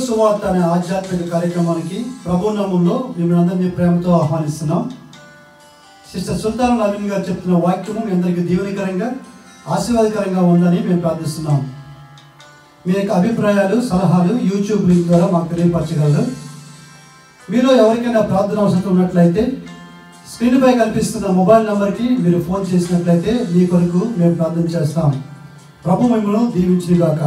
సువార్త అనే ఆధ్యాత్మిక కార్యక్రమానికి ప్రభు నామములో మిమ్మల్ని అందరినీ ప్రేమతో ఆహ్వానిస్తున్నాం. సిస్టర్ సుల్తాన్ నవీన్ గారు చెప్తున్న వాక్యము మీ అందరికీ దీవెనకరంగా ఆశీర్వాదకరంగా ఉందని మేము ప్రార్థిస్తున్నాం. మీ యొక్క అభిప్రాయాలు సలహాలు యూట్యూబ్ లింక్ ద్వారా మాకు తెలియపరచగలరు. మీలో ఎవరికైనా ప్రార్థన అవసరం ఉన్నట్లయితే స్క్రీన్పై కనిపిస్తున్న మొబైల్ నెంబర్కి మీరు ఫోన్ చేసినట్లయితే మీ కొరకు మేము ప్రార్థన చేస్తాం. ప్రభు మిమ్మల్ని దీవించుగాక.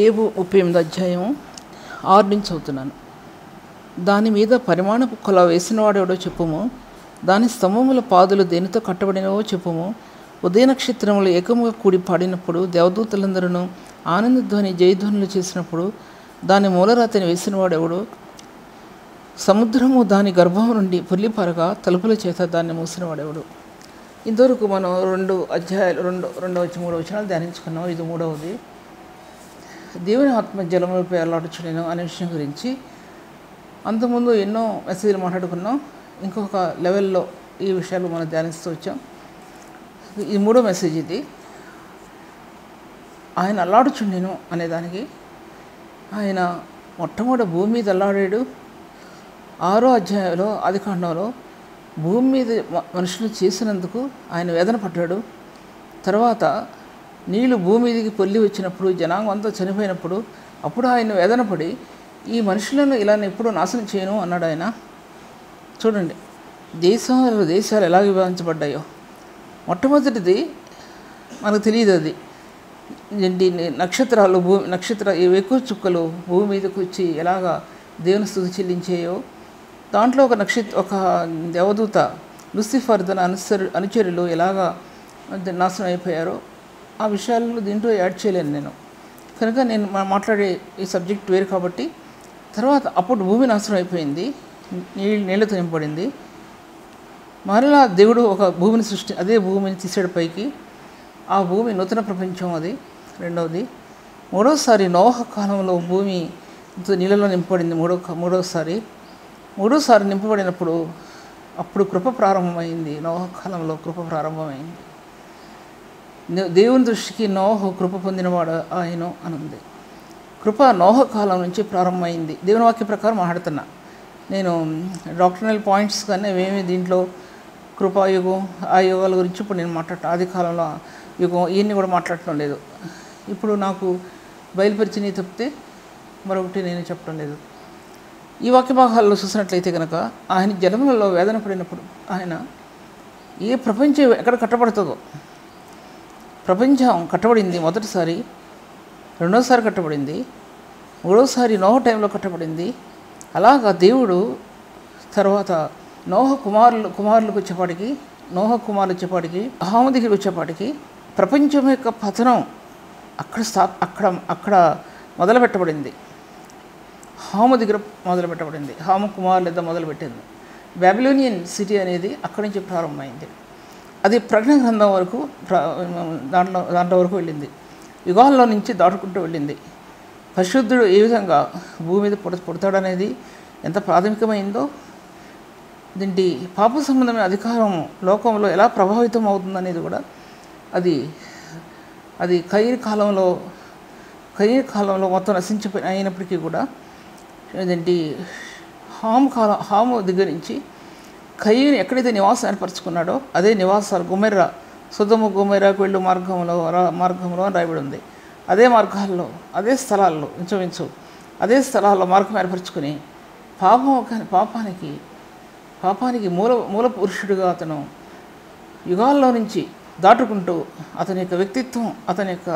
ఏబు 38 అధ్యాయం 6 నుంచి చదువుతున్నాను. దాని మీద పరిమాణపు కొల వేసినవాడెవడో చెప్పుము, దాని స్తంభముల పాదులు దేనితో కట్టబడినవో చెప్పుము. ఉదయ నక్షత్రములు ఏకముగా కూడి పాడినప్పుడు, దేవదూతలందరూ ఆనందధ్వని జయధ్వనులు చేసినప్పుడు దాని మూలరాతిని వేసినవాడెవడు? సముద్రము దాని గర్భం నుండి పొర్లిపారగా తలుపుల చేత దాన్ని మూసినవాడెవడు? ఇంతవరకు మనం 2 అధ్యాయాలు 2-3 వచనాలు ధ్యానించుకున్నాం. ఇది 3వది. దేవుని ఆత్మ జలములపై అల్లాడుచుండెను అనే విషయం గురించి అంతకుముందు ఎన్నో మెసేజ్లు మాట్లాడుకున్నాం. ఇంకొక లెవెల్లో ఈ విషయాలు మనం ధ్యానిస్తూ వచ్చాం. ఇది 3వ మెసేజ్. ఇది ఆయన అల్లాడుచుండెను అనేదానికి ఆయన మొట్టమొదటి భూమి మీద అల్లాడాడు. 6వ అధ్యాయంలో ఆదికాండంలో భూమి మీద మనుషులు చేసినందుకు ఆయన వేదన పడ్డాడు. తర్వాత నీళ్లు భూమి మీదకి పొల్లి వచ్చినప్పుడు, జనాంగం అంతా చనిపోయినప్పుడు అప్పుడు ఆయన వేదన పడి ఈ మనుషులను ఇలా ఎప్పుడూ నాశనం చేయను అన్నాడు ఆయన. చూడండి దేశాలు ఎలా విభజించబడ్డాయో. మొట్టమొదటిది మనకు తెలియదు. అది నక్షత్రాలు ఎక్కువ చుక్కలు భూమి మీదకి వచ్చి ఎలాగా దేవుని స్తుతి చెల్లించేయో, దాంట్లో ఒక దేవదూత లూసిఫర్ తన అనుచరులు ఎలాగా నాశనం అయిపోయారో ఆ విషయాలను దీంట్లో యాడ్ చేయలేను నేను. కనుక నేను మాట్లాడే ఈ సబ్జెక్ట్ వేరు కాబట్టి తర్వాత అప్పుడు భూమి నాశనం అయిపోయింది, నీళ్ళతో నింపబడింది. మరలా దేవుడు ఒక భూమిని అదే భూమిని తీసాడు పైకి. ఆ భూమి నూతన ప్రపంచం. అది 2వది. 3వసారి నోహ కాలంలో భూమి నీళ్ళలో నింపబడింది. మూడోసారి నింపబడినప్పుడు అప్పుడు కృప ప్రారంభమైంది. నోహ కాలంలో కృప ప్రారంభమైంది. దేవుని దృష్టికి నోహ కృప పొందినవాడు ఆయన అనుంది. కృప నోహ కాలం నుంచి ప్రారంభమైంది. దేవుని వాక్య ప్రకారం మాట్లాడుతున్నా నేను. డాక్టర్నల్ పాయింట్స్ కానీ ఏమేమి దీంట్లో కృపాయుగం ఆ యుగాల గురించి ఇప్పుడు నేను ఆది కాలంలో యుగం ఇవన్నీ కూడా మాట్లాడటం లేదు. ఇప్పుడు నాకు బయలుపరిచినవి తప్పితే మరొకటి నేను చెప్పడం లేదు. ఈ వాక్య భాగాల్లో చూసినట్లయితే కనుక ఆయన జలములలో వేదన పడినప్పుడు ఆయన ఏ ప్రపంచం ఎక్కడ కట్టబడుతుందో, ప్రపంచం కట్టబడింది మొదటిసారి, 2వసారి కట్టబడింది, 3వసారి నోహ టైంలో కట్టబడింది. అలాగా దేవుడు తర్వాత నోహ కుమారులకు వచ్చేపాటికి హాము దగ్గరికి వచ్చేపాటికి ప్రపంచం యొక్క పతనం అక్కడ మొదలు పెట్టబడింది. హాము దగ్గర మొదలు పెట్టబడింది. హాము కుమారుల దగ్గర మొదలుపెట్టింది. బాబిలోనియన్ సిటీ అనేది అక్కడి నుంచి ప్రారంభమైంది. అది ప్రకటన గ్రంథం వరకు దాంట్లో వరకు వెళ్ళింది. యుగాల్లో నుంచి దాటుకుంటూ వెళ్ళింది. పరిశుద్ధుడు ఏ విధంగా భూమి మీద పుడతాడనేది ఎంత ప్రాథమికమైందో, దీంటి పాప సంబంధమైన అధికారం లోకంలో ఎలా ప్రభావితం అవుతుందనేది కూడా అది కయీర్ కాలంలో మొత్తం అయినప్పటికీ కూడా హాము దగ్గర నుంచి కయీరు ఎక్కడైతే నివాసం ఏర్పరచుకున్నాడో అదే నివాసాలు సొదొమ గొమొర్రాకు వెళ్ళు మార్గంలో అని రాయబడి ఉంది. అదే మార్గాల్లో అదే స్థలాల్లో ఇంచుమించు అదే స్థలాల్లో మార్గం ఏర్పరచుకుని పాపానికి మూల పురుషుడిగా అతను యుగాల్లో నుంచి దాటుకుంటూ అతని యొక్క వ్యక్తిత్వం, అతని యొక్క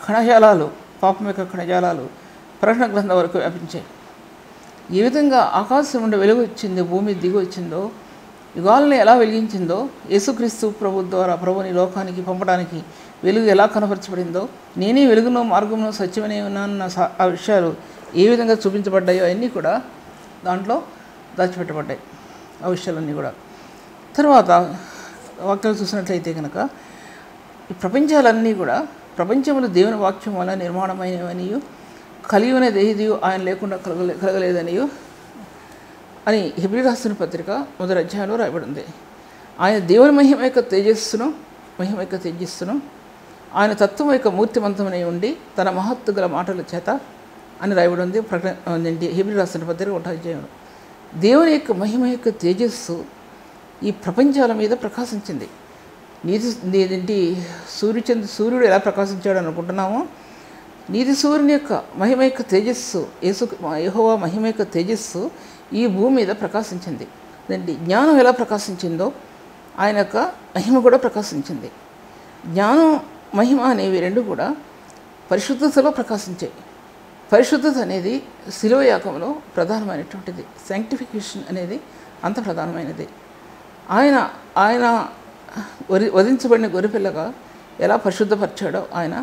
కణజాలాలు, పాపం యొక్క కణజాలాలు ప్రకటన గ్రంథం వరకు వ్యాపించాయి. ఏ విధంగా ఆకాశం నుండి వెలుగు వచ్చిందో, భూమి దిగి వచ్చిందో, యుగాలను ఎలా వెలిగించిందో, యేసుక్రీస్తు ప్రభుని లోకానికి పంపడానికి వెలుగు ఎలా కనపరచబడిందో, నేనే వెలుగును మార్గమును సత్యమనే ఉన్నానన్న ఆ విషయాలు ఏ విధంగా చూపించబడ్డాయో అవన్నీ కూడా దాంట్లో దాచిపెట్టబడ్డాయి. ఆ విషయాలన్నీ కూడా తర్వాత వాక్యాలు చూసినట్లయితే కనుక ఈ ప్రపంచాలన్నీ కూడా ప్రపంచంలో దేవుని వాక్యం వల్ల నిర్మాణమైనవనియు కలిగి ఉన్నది ఏదియు ఆయన లేకుండా కలగలేదనియు అని హెబ్రీయులకు రాసిన పత్రిక 1వ అధ్యాయంలో రాయబడింది. ఆయన దేవుని మహిమ యొక్క తేజస్సును ఆయన తత్వం యొక్క మూర్తిమంతమై ఉండి తన మహత్తు గల మాటల చేత అని రాయబడి ఉంది. హెబ్రీయులకు రాసిన పత్రిక 1వ అధ్యాయంలో దేవుని యొక్క మహిమ యొక్క తేజస్సు ఈ ప్రపంచాల మీద ప్రకాశించింది. సూర్యుడు ఎలా ప్రకాశించాడు అనుకుంటున్నామో, నీతి సూర్యుని యొక్క మహిమ యొక్క తేజస్సు, యెహోవా మహిమ యొక్క తేజస్సు ఈ భూమి మీద ప్రకాశించింది. జ్ఞానం ఎలా ప్రకాశించిందో ఆయన యొక్క మహిమ కూడా ప్రకాశించింది. జ్ఞానం మహిమ అనేవి రెండు కూడా పరిశుద్ధతలో ప్రకాశించాయి. పరిశుద్ధత అనేది శిలువ యాగంలో ప్రధానమైనటువంటిది. శాంక్టిఫికేషన్ అనేది అంత ప్రధానమైనది. ఆయన వధించబడిన గొర్రెపిల్లగా ఎలా పరిశుద్ధపరిచాడో, ఆయన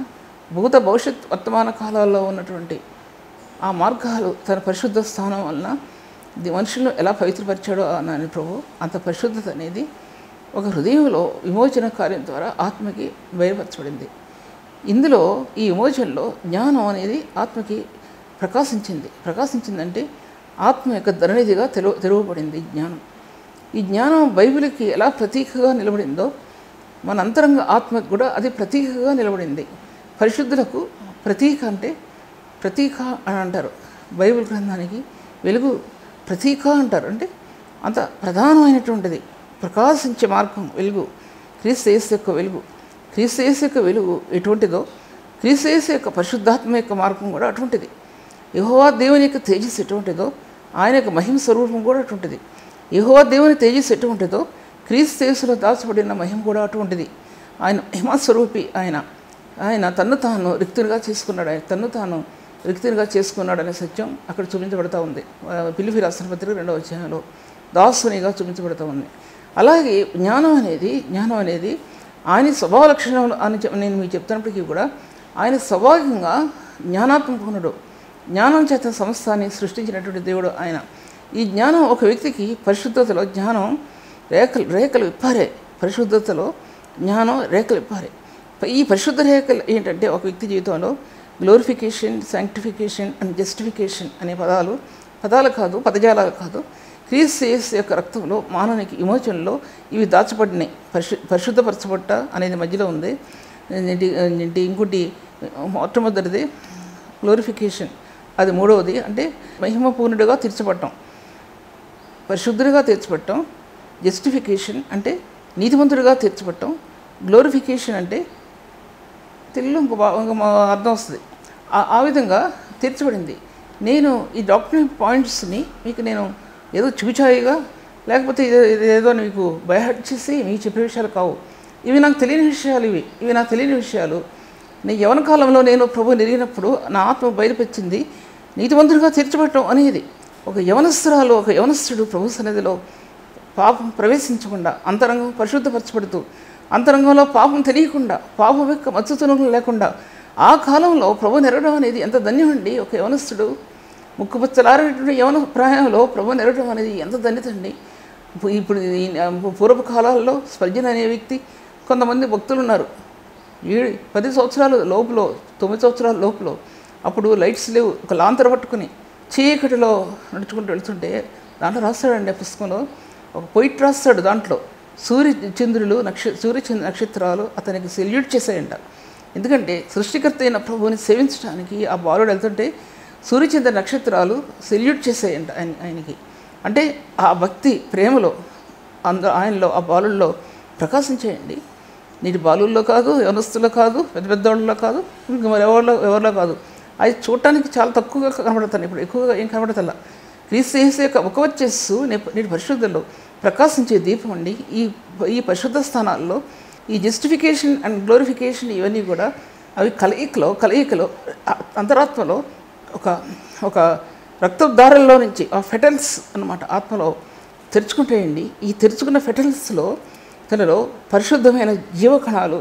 భూత భవిష్యత్ వర్తమాన కాలాల్లో ఉన్నటువంటి ఆ మార్గాలు తన పరిశుద్ధ స్థానం వలన మనుషులను ఎలా పవిత్రపరిచాడో అని ప్రభు, అంత పరిశుద్ధత అనేది ఒక హృదయంలో విమోచన కార్యం ద్వారా ఆత్మకి బయలుపరచబడింది. ఇందులో ఈ విమోచనలో జ్ఞానం అనేది ఆత్మకి ప్రకాశించిందంటే ఆత్మ యొక్క ధరణిధిగా తెరవబడింది జ్ఞానం. ఈ జ్ఞానం బైబిల్కి ఎలా ప్రతీకగా నిలబడిందో మన అంతరంగ ఆత్మకు కూడా అది ప్రతీకగా నిలబడింది. పరిశుద్ధులకు ప్రతీక అంటే ప్రతీక అని అంటారు. బైబిల్ గ్రంథానికి వెలుగు ప్రతీక అంటారు. అంటే అంత ప్రధానమైనటువంటిది ప్రకాశించే మార్గం వెలుగు, క్రీస్తు యేసు యొక్క వెలుగు. క్రీస్తు యేసు యొక్క వెలుగు ఎటువంటిదో క్రీస్తు యేసు యొక్క పరిశుద్ధాత్మ యొక్క మార్గం కూడా అటువంటిది. యెహోవా దేవుని యొక్క తేజస్సు ఎటువంటిదో ఆయన యొక్క మహిమ స్వరూపం కూడా అటువంటిది. యెహోవా దేవుని తేజస్సు ఎటువంటిదో క్రీస్తు యేసులో దాచబడిన మహిమ కూడా అటువంటిది. ఆయన మహిమస్వరూపి. ఆయన తన్ను తాను రిక్తునిగా చేసుకున్నాడు. ఆయన తన్ను తాను రిక్తునిగా చేసుకున్నాడు అనే సత్యం అక్కడ చూపించబడతా ఉంది. ఫిలిప్పీ రాసిన పత్రిక 2వ అధ్యాయంలో దాసునిగా చూపించబడతా ఉంది. అలాగే జ్ఞానం అనేది ఆయన స్వభావ లక్షణాలు అని నేను మీకు చెప్తున్నప్పటికీ కూడా ఆయన స్వభావికంగా జ్ఞానాత్మకునుడు. జ్ఞానం చేత సమస్తాన్ని సృష్టించినటువంటి దేవుడు ఆయన. ఈ జ్ఞానం ఒక వ్యక్తికి పరిశుద్ధతలో జ్ఞానం రేఖలు విప్పారే. పరిశుద్ధతలో జ్ఞానం రేఖలు విప్పారే. ఈ పరిశుద్ధ రేఖలు ఏంటంటే ఒక వ్యక్తి జీవితంలో గ్లోరిఫికేషన్, శాంక్టిఫికేషన్ అండ్ జస్టిఫికేషన్ అనే పదాలు కాదు, పదజాలాలు కాదు. క్రీస్తు యేసు యొక్క రక్తంలో మానవునికి విమోచనలో ఇవి దాచబడినాయి. పరిశుద్ధపరచబట్ట అనేది మధ్యలో ఉంది. ఇంకోటి మొట్టమొదటిది గ్లోరిఫికేషన్, అది మూడవది. అంటే మహిమపూర్ణుడిగా తీర్చబడటం, పరిశుద్ధుడిగా తీర్చబడటం. జస్టిఫికేషన్ అంటే నీతిమంతుడిగా తీర్చబడటం. గ్లోరిఫికేషన్ అంటే తెలుగులో ఇంకో అర్థం వస్తుంది. ఆ విధంగా తీర్చబడింది. నేను ఈ డాక్టరింగ్ పాయింట్స్ని మీకు నేను ఏదో చూచాయిగా లేకపోతే ఏదో మీకు బయహట్ చేసి మీకు చెప్పే విషయాలు కావు. ఇవి నాకు తెలియని విషయాలు. ఇవి నాకు తెలియని విషయాలు. నేను యవన కాలంలో నేను ప్రభు నెరిగినప్పుడు నా ఆత్మ బయలుపెచ్చింది నీతిమంతుడిగా తీర్చబడటం అనేది. ఒక యవనస్తుడు ప్రభు సన్నిధిలో పాపం ప్రవేశించకుండా అంతరంగం పరిశుద్ధపరచబడుతూ అంతరంగంలో పాపం తెలియకుండా పాపం యొక్క మచ్చుతునులు లేకుండా ఆ కాలంలో ప్రభు నెరగడం అనేది ఎంత ధన్యం అండి. ఒక యవనస్తుడు ముక్కుపచ్చలారినటువంటి యవన ప్రాయంలో ప్రభు నెరగడం అనేది ఎంత ధన్యత అండి. ఇప్పుడు పూర్వపు కాలాల్లో స్పర్జన్ అనే వ్యక్తి, కొంతమంది భక్తులు ఉన్నారు 10 సంవత్సరాల లోపల 9 సంవత్సరాల లోపల, అప్పుడు లైట్స్ లేవు, ఒక లాంతర పట్టుకుని చీకటిలో నడుచుకుంటూ వెళ్తుంటే దాంట్లో రాస్తాడండి. ఆ పుస్తకంలో ఒక పొయిట్ రాస్తాడు. దాంట్లో సూర్యచంద్రులు నక్షత్రాలు అతనికి సెల్యూట్ చేశాయంట. ఎందుకంటే సృష్టికర్త అయిన ప్రభువుని సేవించడానికి ఆ బాలుడు వెళ్తుంటే సూర్యచంద్ర నక్షత్రాలు సెల్యూట్ చేశాయంట ఆయనకి. అంటే ఆ భక్తి ప్రేమలో ఆయనలో ఆ బాలుల్లో ప్రకాశించేయండి. నీటి బాలుల్లో కాదు, యవనస్తుల్లో కాదు, పెద్దవాళ్ళలో కాదు, ఇంకా మరి ఎవరిలో కాదు. అది చూడటానికి చాలా తక్కువగా కనబడతాను. ఇప్పుడు ఎక్కువగా ఏం కనబడతల్లా. క్రీస్తు యేసు యొక్క ముఖవచ్చేస్సు నీటి పరిశుద్ధంలో ప్రకాశించే దీపం అండి. ఈ పరిశుద్ధ స్థానాల్లో ఈ జస్టిఫికేషన్ అండ్ గ్లోరిఫికేషన్ ఇవన్నీ కూడా అవి కలయికలో అంతరాత్మలో ఒక రక్తదారుల్లో నుంచి ఆ ఫెటల్స్ అన్నమాట ఆత్మలో తెరుచుకుంటాయండి. ఈ తెరుచుకున్న ఫెటల్స్లో తనలో పరిశుద్ధమైన జీవకణాలు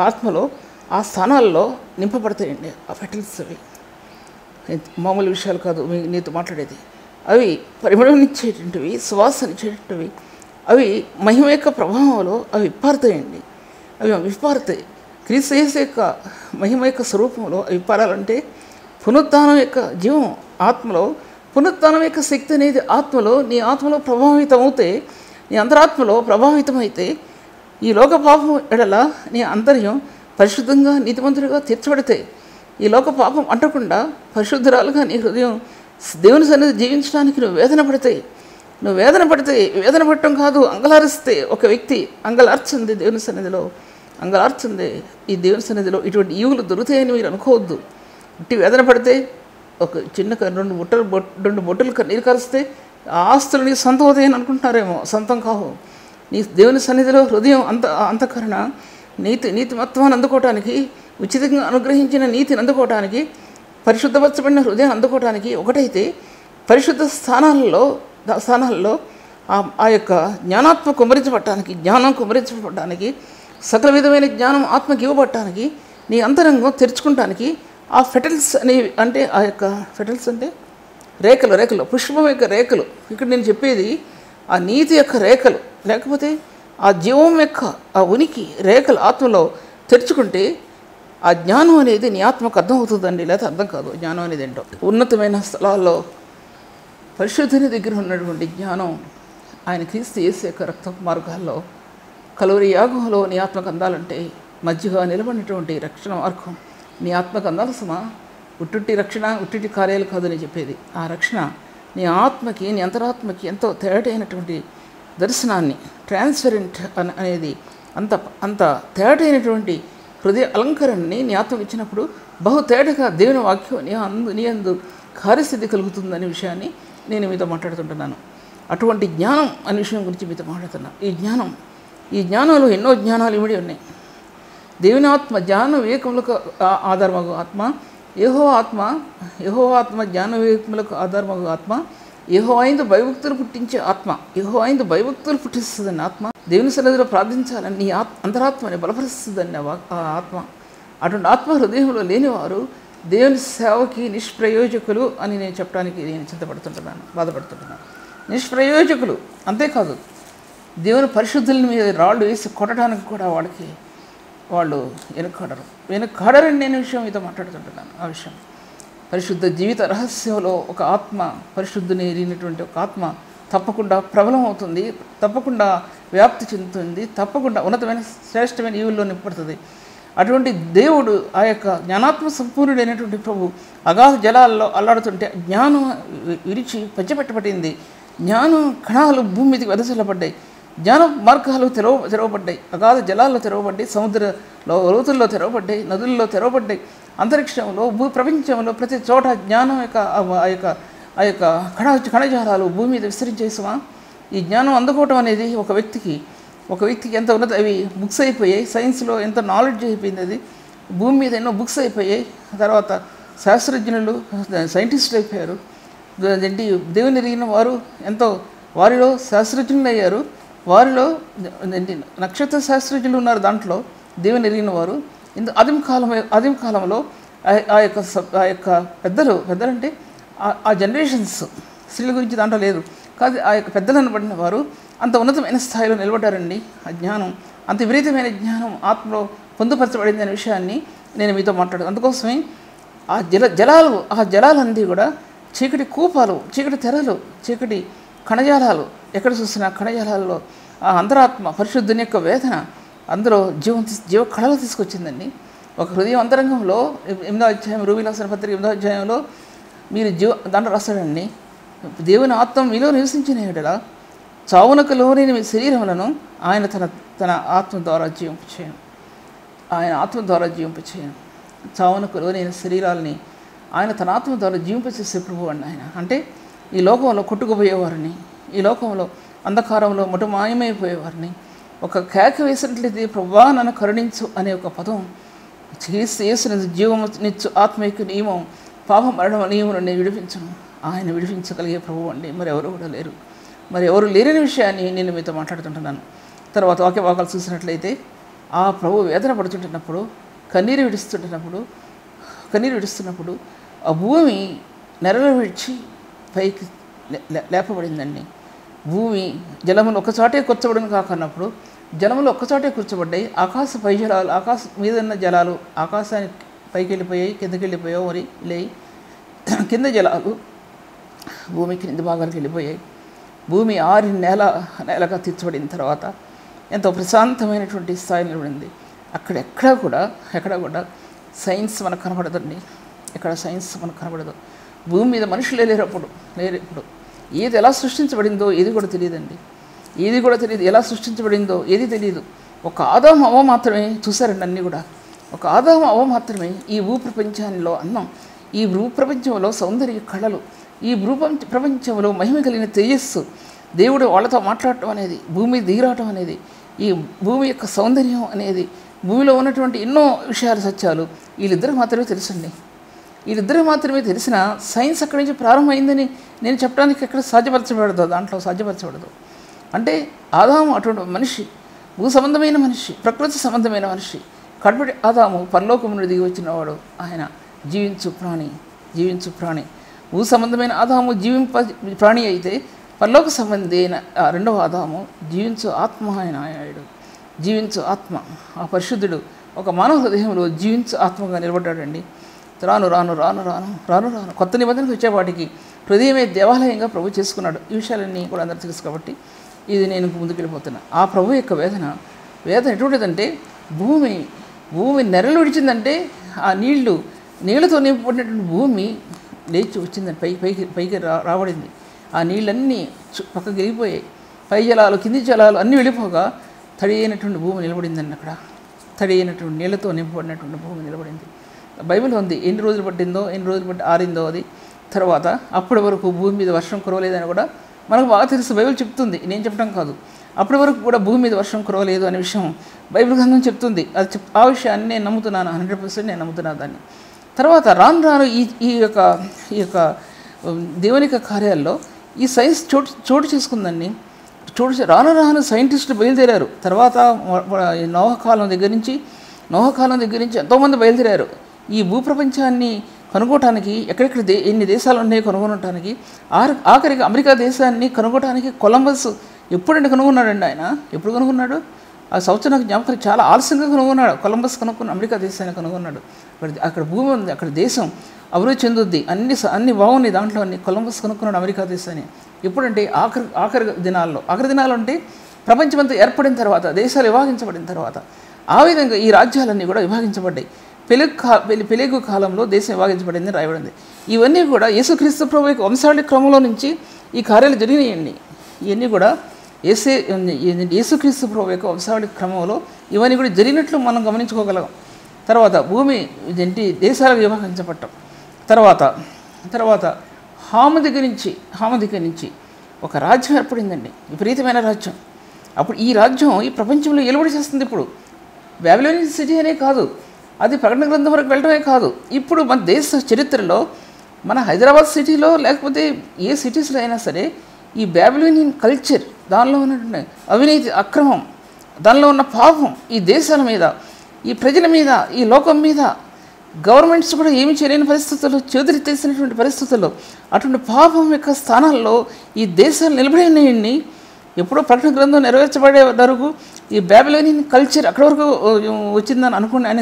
ఆత్మలో ఆ స్థానాల్లో నింపబడతాయండి. ఆ ఫెటల్స్ అవి మామూలు విషయాలు కాదు నీతో మాట్లాడేది. అవి పరిమళనిచ్చేటువంటివి, సువాసనిచ్చేటువంటివి. అవి మహిమ యొక్క ప్రభావంలో అవి విప్పారుతాయండి. అవి విప్పారుతాయి. క్రీస్తు యేసు యొక్క మహిమ యొక్క స్వరూపంలో అవి విప్పారాలంటే పునరుత్థానం యొక్క జీవం ఆత్మలో, పునరుత్థానం యొక్క శక్తి అనేది నీ ఆత్మలో ప్రభావితమవుతే, నీ అంతరాత్మలో ప్రభావితమైతే ఈ లోక పాపం ఎడల నీ అంతర్యం పరిశుద్ధంగా నీతిమంతుడిగా తీర్చబడితే, ఈ లోక పాపం అంటకుండా పరిశుద్ధురాలుగా నీ హృదయం దేవుని సన్నిధి జీవించడానికి నువ్వు వేదన పడితే వేదన పడటం కాదు, అంగలారిస్తే ఒక వ్యక్తి అంగలార్చింది దేవుని సన్నిధిలో, ఈ దేవుని సన్నిధిలో ఇటువంటి ఈవులు దొరుకుతాయని మీరు అనుకోవద్దు. ఇట్టి వేదన పడితే ఒక చిన్న 2 బొట్టలు నీరు కరిస్తే ఆస్తులు నీ సొంతం అవుతాయని అనుకుంటున్నారేమో. సొంతం కావు. నీ దేవుని సన్నిధిలో హృదయం అంతఃకరణ నీతిమత్వాన్ని అందుకోవటానికి, ఉచితంగా అనుగ్రహించిన నీతిని అందుకోవటానికి, పరిశుద్ధపరచబడిన హృదయాన్ని అందుకోవటానికి ఒకటైతే పరిశుద్ధ స్థానాల్లో ఆ యొక్క జ్ఞానం కుమరించబడటానికి, సకల విధమైన జ్ఞానం ఆత్మకి ఇవ్వబడటానికి, నీ అంతరంగం తెరుచుకుంటానికి ఆ ఫెటల్స్ అనేవి, అంటే ఆ యొక్క ఫెటల్స్ అంటే రేఖలు పుష్పం యొక్క రేఖలు. ఇక్కడ నేను చెప్పేది ఆ నీతి యొక్క రేఖలు, లేకపోతే ఆ జీవం యొక్క ఆ ఉనికి రేఖలు ఆత్మలో తెరుచుకుంటే ఆ జ్ఞానం అనేది నీ ఆత్మకు అర్థం అవుతుందండి, లేకపోతే అర్థం కాదు. జ్ఞానం అనేది ఏంటో ఉన్నతమైన స్థలాల్లో పరిశుద్ధుని దగ్గర ఉన్నటువంటి జ్ఞానం ఆయన క్రీస్తు యేసు యొక్క రక్త మార్గాల్లో కలువరి యాగంలో నీ ఆత్మకు అందాలంటే మధ్యగా నిలబడినటువంటి రక్షణ మార్గం నీ ఆత్మకు అందాలి సుమా. ఉట్టుట్టి రక్షణ, ఉట్టుట్టి కార్యాలు కాదు నేను చెప్పేది. ఆ రక్షణ నీ ఆత్మకి, నీ అంతరాత్మకి ఎంతో తేటైనటువంటి దర్శనాన్ని, ట్రాన్స్పరెంట్ అనేది అంత తేటైనటువంటి హృదయ అలంకరణని నీ ఆత్మకి ఇచ్చినప్పుడు బహు తేటగా దేవుని వాక్యం నీ అందు కార్యసిద్ధి కలుగుతుందనే విషయాన్ని నేను మీతో మాట్లాడుతుంటున్నాను. అటువంటి జ్ఞానం అనే విషయం గురించి మీతో మాట్లాడుతున్నాను. ఈ జ్ఞానంలో ఎన్నో జ్ఞానాలు ఇమిడి ఉన్నాయి. దేవుని ఆత్మ జ్ఞాన వివేకములకు ఆధారమగు ఆత్మ, యెహోవా ఆత్మ జ్ఞాన వివేకములకు ఆధారమగు ఆత్మ, యెహోవాయందు భయభక్తులు పుట్టించే ఆత్మ, యెహోవాయందు భయభక్తులు పుట్టిస్తుందని ఆత్మ, దేవుని సన్నిధిలో ప్రార్థించాలని నీ ఆంతరాత్మని బలపరుస్తుందని ఆ ఆత్మ. అటువంటి ఆత్మ హృదయంలో లేనివారు దేవుని సేవకి నిష్ప్రయోజకులు అని నేను చెప్పడానికి నేను బాధపడుతుంటున్నాను. నిష్ప్రయోజకులు. అంతేకాదు, దేవుని పరిశుద్ధుల మీద రాళ్ళు వేసి కొట్టడానికి కూడా వాళ్ళు వెనుకాడరని నేను విషయం మీతో మాట్లాడుతుంటున్నాను. ఆ విషయం పరిశుద్ధ జీవిత రహస్యంలో ఒక ఆత్మ, పరిశుద్ధిని ఎరిగినటువంటి ఒక ఆత్మ తప్పకుండా ప్రబలం అవుతుంది, తప్పకుండా వ్యాప్తి చెందుతుంది, తప్పకుండా ఉన్నతమైన శ్రేష్టమైన ఈవుల్లో నింపడుతుంది. అటువంటి దేవుడు, ఆ యొక్క జ్ఞానాత్మ సంపూర్ణుడైనటువంటి ప్రభు అగాధ జలాల్లో అల్లాడుతుంటే జ్ఞానం విరిచి పంచపెట్టబడింది. జ్ఞానం కణాలు భూమి మీదకి వెదజల్లబడ్డాయి, జ్ఞాన మార్గాలు తెరవబడ్డాయి, అగాధ జలాల్లో తెరవబడ్డాయి, సముద్ర లోతుల్లో తెరవబడ్డాయి, నదుల్లో తెరవబడ్డాయి, అంతరిక్షంలో ప్రపంచంలో ప్రతి చోట జ్ఞానం యొక్క ఆ యొక్క కణజాలాలు భూమి మీద విస్తరించేసామా. ఈ జ్ఞానం అందుకోవటం అనేది ఒక వ్యక్తికి ఎంత ఉన్నత, అవి బుక్స్ అయిపోయాయి. సైన్స్లో ఎంత నాలెడ్జ్ అయిపోయింది, అది భూమి మీద ఎన్నో బుక్స్ అయిపోయాయి. తర్వాత శాస్త్రజ్ఞులు, సైంటిస్టులు అయిపోయారు. దేవుని ఎరిగిన వారు ఎంతో, వారిలో శాస్త్రజ్ఞులు అయ్యారు, వారిలో నక్షత్ర శాస్త్రజ్ఞులు ఉన్నారు. దాంట్లో దేవుని ఎరిగిన వారు ఆదిమ కాలంలో ఆ యొక్క పెద్దలంటే ఆ జనరేషన్స్, స్త్రీల గురించి దాంట్లో లేదు కాదు, ఆ యొక్క పెద్దలు అనబడిన వారు అంత ఉన్నతమైన స్థాయిలో నిలబడ్డారండి. ఆ జ్ఞానం, అంత విపరీతమైన జ్ఞానం ఆత్మలో పొందుపరచబడింది అనే విషయాన్ని నేను మీతో మాట్లాడాను. అందుకోసమే ఆ జలాలన్నీ కూడా చీకటి కూపాలు, చీకటి తెరలు, చీకటి కణజాలాలు, ఎక్కడ చూసినా కణజాలాల్లో ఆ అంతరాత్మ పరిశుద్ధుని యొక్క వేదన అందులో జీవ కళలు తీసుకొచ్చిందండి. ఒక హృదయం అంతరంగంలో 8వ అధ్యాయం, రూబీలాసన పత్రిక 8వ అధ్యాయంలో మీరు దాంట్లో రాస్తాడండి, దేవుని ఆత్మ మీలో నివసించిన ఎడల చావునకు లోని మీ శరీరములను ఆయన తన ఆత్మ ద్వారా జీవింపచేయను. చావునకు లోనైన శరీరాలని ఆయన తన ఆత్మ ద్వారా జీవింపచేసే ప్రభు అండి ఆయన. అంటే ఈ లోకంలో కొట్టుకుపోయేవారిని, ఈ లోకంలో అంధకారంలో మాయమైపోయేవారిని ఒక కేక వేసినట్లయితే ప్రభువా నన్ను కరుణించు అనే ఒక పదం యేసుని జీవమునిచ్చు ఆత్మీయ నియమం, పాప మరణ నియమం నుండి విడిపించను. ఆయన విడిపించగలిగే ప్రభు అండి, మరి ఎవరు లేని విషయాన్ని నేను మీతో మాట్లాడుతుంటున్నాను. తర్వాత వాక్యభాగాలు చూసినట్లయితే ఆ ప్రభు వేదన పడుతుంటున్నప్పుడు, కన్నీరు విడుస్తున్నప్పుడు ఆ భూమి నెరలు విడిచి పైకి లేపబడిందండి. భూమి జలములు ఒక్కచాటే కూర్చోబడిన కాకన్నప్పుడు జలములు ఒక్కచాటే కూర్చోబడ్డాయి. పై జలాలు, ఆకాశం మీద ఉన్న జలాలు ఆకాశానికి పైకి వెళ్ళిపోయాయి, కిందకి వెళ్ళిపోయావు, మరి లేయి. కింద జలాలు భూమి కింద భాగానికి వెళ్ళిపోయాయి. భూమి నేలగా తీర్చబడిన తర్వాత ఎంతో ప్రశాంతమైనటువంటి స్థాయి నిలబడింది. ఎక్కడ కూడా సైన్స్ మనకు కనబడదండి. సైన్స్ మనకు కనబడదు. భూమి మీద మనుషులే లేరు ఇప్పుడు. ఏది ఎలా సృష్టించబడిందో ఏది కూడా తెలియదండి. ఎలా సృష్టించబడిందో ఏది తెలియదు. ఒక ఆదాము అవ్వ మాత్రమే చూశారండి. అన్నీ కూడా ఒక ఆదాము అవ్వ మాత్రమే ఈ భూప్రపంచంలో అన్నం, ఈ భూప్రపంచంలో సౌందర్య కళలు, ఈ ప్రపంచంలో మహిమ కలిగిన తేజస్సు, దేవుడు వాళ్ళతో మాట్లాడటం అనేది, భూమి దిగిరావటం అనేది, ఈ భూమి యొక్క సౌందర్యం అనేది భూమిలో ఉన్నటువంటి ఎన్నో విషయాలు, సత్యాలు వీళ్ళిద్దరికి మాత్రమే తెలుసండి. వీళ్ళిద్దరికి మాత్రమే తెలిసిన సైన్స్ అక్కడి నుంచి ప్రారంభమైందని నేను చెప్పడానికి ఎక్కడ సాధ్యపరచబడదు, దాంట్లో సాధ్యపరచబడదు. అంటే ఆదాము అటువంటి మనిషి, భూ సంబంధమైన మనిషి, ప్రకృతి సంబంధమైన మనిషి. కడపటి ఆదాము పరలోకం నుండి దిగి వచ్చినవాడు, ఆయన జీవించు ప్రాణి. భూ సంబంధమైన ఆదాము ప్రాణి అయితే పరలోక సంబంధి అయిన రెండవ ఆదాము జీవించు ఆత్మ అయ్యాడు. జీవించు ఆత్మ, ఆ పరిశుద్ధుడు ఒక మానవ హృదయంలో జీవించు ఆత్మగా నిలబడ్డాడండి. రాను రాను రాను రాను రాను రాను కొత్త నిబంధనకు వచ్చేవాటికి హృదయమే దేవాలయంగా ప్రభు చేసుకున్నాడు. ఈ విషయాలన్నీ కూడా అందరూ తెలుసు కాబట్టి ఇది నేను ముందుకెళ్ళిపోతున్నా. ఆ ప్రభు యొక్క వేదన ఎటువంటిదంటే, భూమి నెరలు విడిచిందంటే ఆ నీళ్లతో నింపబడినటువంటి భూమి లేచి వచ్చిందని పైకి రాబడింది. ఆ నీళ్ళన్నీ పక్కకి వెళ్ళిపోయాయి. పై జలాలు కింది జలాలు అన్నీ వెళ్ళిపోగా తడి అయినటువంటి భూమి నిలబడిందండి. అక్కడ తడి అయినటువంటి నీళ్లతో నింపబడినటువంటి భూమి నిలబడింది. బైబిల్ ఉంది, ఎన్ని రోజులు పట్టిందో, ఎన్ని రోజులు బట్టి ఆరిందో అది. తర్వాత అప్పటి వరకు భూమి మీద వర్షం కురవలేదని కూడా మనకు బాగా తెలుసు, బైబిల్ చెప్తుంది, నేను చెప్పడం కాదు. అప్పటి వరకు కూడా భూమి మీద వర్షం కురవలేదు అనే విషయం బైబిల్ గ్రంథం చెప్తుంది. ఆ విషయాన్ని నేను నమ్ముతున్నాను, 100% నేను నమ్ముతున్నాను దాన్ని. తర్వాత రాను ఈ యొక్క దేవునిక కార్యాల్లో ఈ సైన్స్ చోటు చేసుకుందండి. రాను సైంటిస్టులు బయలుదేరారు. తర్వాత నోహకాలం దగ్గర నుంచి ఎంతోమంది బయలుదేరారు. ఈ భూప్రపంచాన్ని కనుగొనటానికి ఎక్కడెక్కడ ఎన్ని దేశాలు ఉన్నాయో కనుగొనటానికి, ఆఖరికి అమెరికా దేశాన్ని కనుగొనటానికి కొలంబస్ ఎప్పుడంటే కనుగొన్నాడండి. ఆయన ఎప్పుడు కనుగొన్నాడు? ఆ సంవత్సరం నాకు జ్ఞాపకం, చాలా ఆలస్యంగా కనుగొన్నాడు. కొలంబస్ అమెరికా దేశాన్ని కనుగొన్నాడు. అక్కడ భూమి ఉంది, అక్కడ దేశం అభివృద్ధి చెందుద్ది, అన్ని బాగున్నాయి దాంట్లో అన్ని. కొలంబస్ కనుక్కున్నాడు అమెరికా దేశాన్ని. ఎప్పుడంటే ఆఖరి దినాల్లో అంటే ప్రపంచమంతా ఏర్పడిన తర్వాత, దేశాలు విభాగించబడిన తర్వాత. ఆ విధంగా ఈ రాజ్యాలన్నీ కూడా విభాగించబడ్డాయి. పెలుగు కాలంలో దేశం విభాగించబడింది రాయబడింది. ఇవన్నీ కూడా యేసుక్రీస్తు ప్రభు యొక్క వంశావళి క్రమంలో నుంచి ఈ కార్యాలు జరిగినాయండి. ఇవన్నీ కూడా యేసుక్రీస్తు ప్రభు యొక్క వంశావళి క్రమంలో ఇవన్నీ కూడా జరిగినట్లు మనం గమనించుకోగలం. తర్వాత భూమి దేశాలకు విభాగించబడటం, తర్వాత హాము దగ్గర నుంచి ఒక రాజ్యం ఏర్పడిందండి, విపరీతమైన రాజ్యం. అప్పుడు ఈ రాజ్యం ఈ ప్రపంచంలో ఎలుబడి చేస్తుంది. ఇప్పుడు బాబిలోనియన్ సిటీ అనే కాదు, అది ప్రకటన గ్రంథం వరకు వెళ్ళడమే కాదు, ఇప్పుడు మన దేశ చరిత్రలో మన హైదరాబాద్ సిటీలో లేకపోతే ఏ సిటీస్లో అయినా సరే ఈ బాబిలోనియన్ కల్చర్, దానిలో ఉన్నటువంటి అవినీతి, అక్రమం, దానిలో ఉన్న పాపం ఈ దేశాల మీద, ఈ ప్రజల మీద, ఈ లోకం మీద గవర్నమెంట్స్ కూడా ఏమి చేయలేని పరిస్థితుల్లో, చేతులెత్తేసినటువంటి పరిస్థితుల్లో, అటువంటి పాపం యొక్క స్థానాల్లో ఈ దేశాలు నిలబడి ఉన్నాయండి. ఎప్పుడో ప్రకటన గ్రంథం నెరవేర్చబడే వరకు ఈ బాబిలోనియన్ కల్చర్ అక్కడి వరకు వచ్చిందని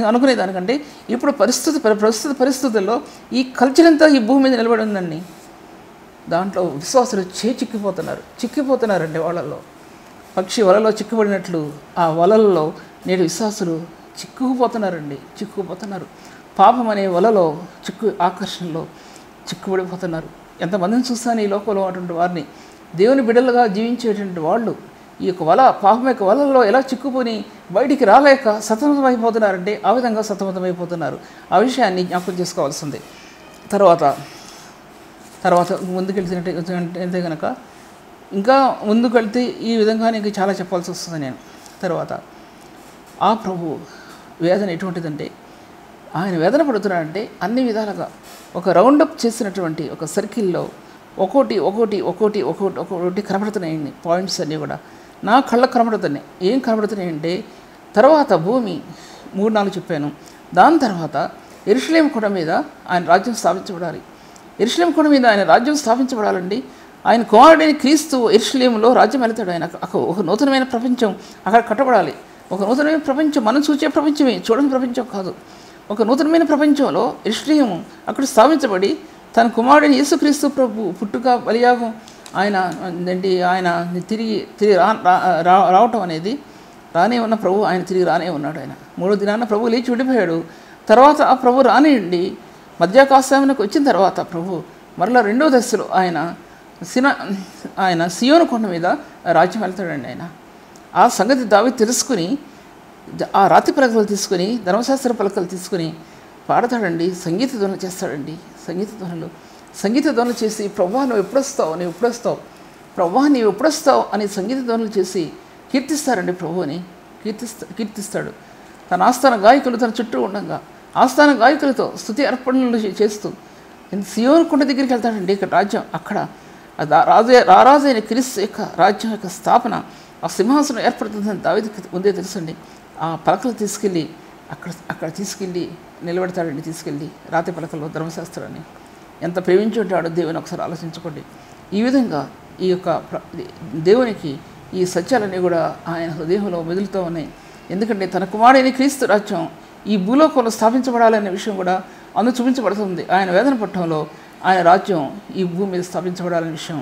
అనుకునేదానికంటే ఇప్పుడు ప్రస్తుత పరిస్థితుల్లో ఈ కల్చర్ అంతా ఈ భూమి మీద నిలబడి ఉందండి. దాంట్లో విశ్వాసులు చిక్కిపోతున్నారండి. వాళ్ళల్లో పక్షి వలలో చిక్కుబడినట్లు ఆ వలల్లో నేడు విశ్వాసులు చిక్కుకుపోతున్నారు. పాపం అనే వలలో ఆకర్షణలో చిక్కుబడిపోతున్నారు. ఎంతమందిని చూస్తాను ఈ లోకంలో అటువంటి వారిని, దేవుని బిడ్డలుగా జీవించేటువంటి వాళ్ళు ఈ యొక్క పాపం యొక్క వలలో ఎలా చిక్కుపోని బయటికి రాలేక సతమతమైపోతున్నారంటే ఆ విధంగా సతమతమైపోతున్నారు. ఆ విషయాన్ని జ్ఞాపకం చేసుకోవాల్సింది. తర్వాత ముందుకెళ్తే కనుక ఇంకా ముందుకెళ్తే ఈ విధంగా ఇంకా చాలా చెప్పాల్సి వస్తుంది నేను. తర్వాత ఆ ప్రభు వేదన ఎటువంటిదంటే, ఆయన వేదన పడుతున్నాడంటే అన్ని విధాలుగా ఒక రౌండప్ చేసినటువంటి ఒక సర్కిల్లో ఒక్కొక్కటి కనబడుతున్నాయండి. పాయింట్స్ అన్నీ కూడా నా కళ్ళకు కనబడుతున్నాయి. ఏం కనబడుతున్నాయంటే, తర్వాత భూమి 3-4 చెప్పాను. దాని తర్వాత యెరూషలేము కొండ మీద ఆయన రాజ్యం స్థాపించబడాలి. యెరూషలేము కొండ మీద ఆయన రాజ్యం స్థాపించబడాలండి. ఆయన కుమారుడైన క్రీస్తు యెరూషలేములో రాజ్యం వెళతాడు. ఆయన ఒక నూతనమైన ప్రపంచం అక్కడ కట్టబడాలి. ఒక నూతనమైన ప్రపంచం, మనం చూసే ప్రపంచమే, చూడని ప్రపంచం కాదు. ఒక నూతనమైన ప్రపంచంలో యెరూషలేము అక్కడ స్థాపించబడి తన కుమారుడైన యేసుక్రీస్తు ప్రభు పుట్టుక బలియాగం ఆయన తిరిగి రావటం అనేది, రానే ఉన్న ప్రభు ఆయన తిరిగి రానే ఉన్నాడు. ఆయన 3వ దినాన ప్రభు లేచి విడిపోయాడు. తర్వాత ఆ ప్రభు రానియండి మధ్యాకాశానికి వచ్చిన తర్వాత ప్రభు మరలా 2వ దశలో ఆయన సియోను కొండ మీద రాజ్యం వెళ్తాడండి. ఆయన ఆ సంగతి దావీదు తెలుసుకుని ఆ రాతి పలకలు తీసుకుని, ధర్మశాస్త్ర పలకలు తీసుకుని పాడతాడండి, సంగీత ధ్వనులు చేస్తాడండి. సంగీత ధ్వనులు చేసి ప్రభువా నువ్వు ఎప్పుడొస్తావు ప్రభువా నీవు ఎప్పుడొస్తావు అని సంగీత ధ్వనులు చేసి కీర్తిస్తారండి. ప్రభువుని కీర్తిస్తాడు. తన ఆస్థాన గాయకులు తన చుట్టూ ఉండగా ఆస్థాన గాయకులతో స్తుతి అర్పణలు చేస్తూ సియోను కొండ దగ్గరికి వెళ్తాడండి. ఇక్కడ రాజ్యం అక్కడ రారాజైన క్రీస్తు యొక్క రాజ్యం యొక్క స్థాపన, ఆ సింహాసనం ఏర్పడుతుందని దావీదుకి ముందే తెలుసండి. ఆ పలకలు తీసుకెళ్ళి అక్కడ తీసుకెళ్ళి నిలబెడతాడండి. తీసుకెళ్ళి రాతి పలకల్లో ధర్మశాస్త్రాన్ని ఎంత ప్రేమించి ఉంటాడో దేవుని ఒకసారి ఆలోచించుకోండి. ఈ విధంగా ఈ యొక్క దేవునికి ఈ సత్యాలన్నీ కూడా ఆయన హృదయంలో మెదులుతూ ఉన్నాయి. ఎందుకంటే తన కుమారుడైన క్రీస్తు రాజ్యం ఈ భూలోకంలో స్థాపించబడాలనే విషయం కూడా అందు చూపించబడుతుంది. ఆయన వేదన పట్టణంలో ఆయన రాజ్యం ఈ భూమి మీద స్థాపించబడాలనే విషయం